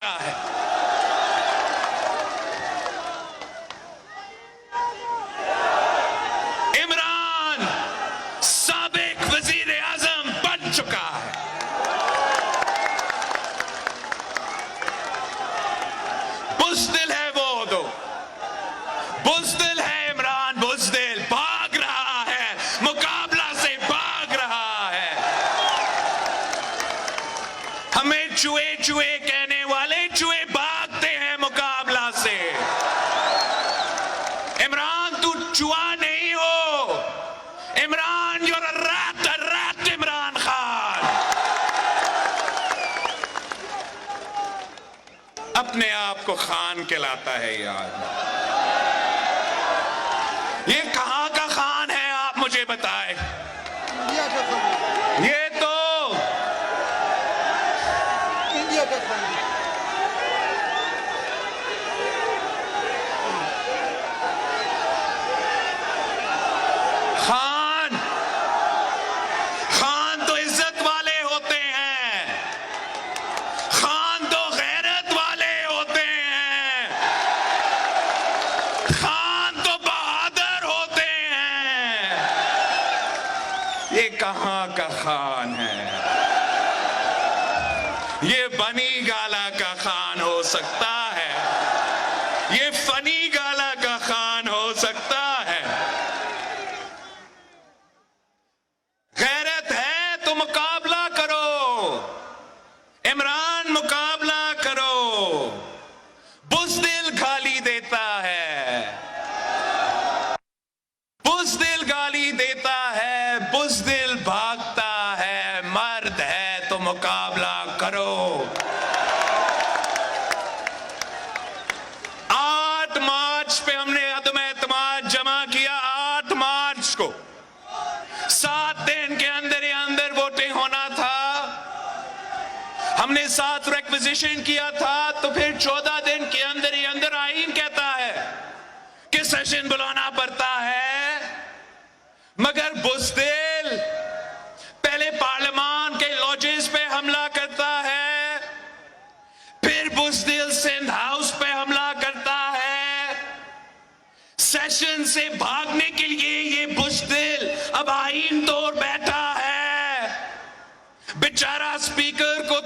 है। इमरान साबिक वजीर आजम बन चुका है। बुज़दिल है वो तो, बुज़दिल है इमरान, बुज़दिल भाग रहा है, मुकाबला से भाग रहा है। हमें चूहे चूहे कहने वाले चूहे भागते हैं मुकाबला से। इमरान तू चूहा नहीं हो, Imran you're a rat Imran Khan. अपने आप को खान कहलाता है यार। ये कहां का खान है आप मुझे बताएं। इंडिया का खान, ये तो इंडिया का खान। खान, खान तो इज्जत वाले होते हैं, खान तो गैरत वाले होते हैं, खान तो बहादुर होते हैं। ये कहां का खान है? ये बनी गाला का खान हो सकता है, ये फनी गाला का खान हो सकता है। गैरत है तो मुकाबला करो इमरान, मुकाबला करो। बुज़दिल गाली देता है, बुज़दिल गाली देता है, बुज़दिल भागता है। मर्द है तो मुकाबला करो। 8 मार्च पे हमने अदम एतमाद जमा किया। 8 मार्च को 7 दिन के अंदर वोटिंग होना था। हमने 7 रिक्विजिशन किया था, तो फिर 14 दिन के अंदर आईन कहता है कि सेशन बुलाना पड़ता है। मगर बुज़दिल पहले पार्लियामान के लॉजेस पे हमला करता है, फिर बुज़दिल सिंध हाउस पे हमला करता है। सेशन से भागने के लिए ये बुज़दिल अब आईन तोड़ बैठा है। बेचारा स्पीकर को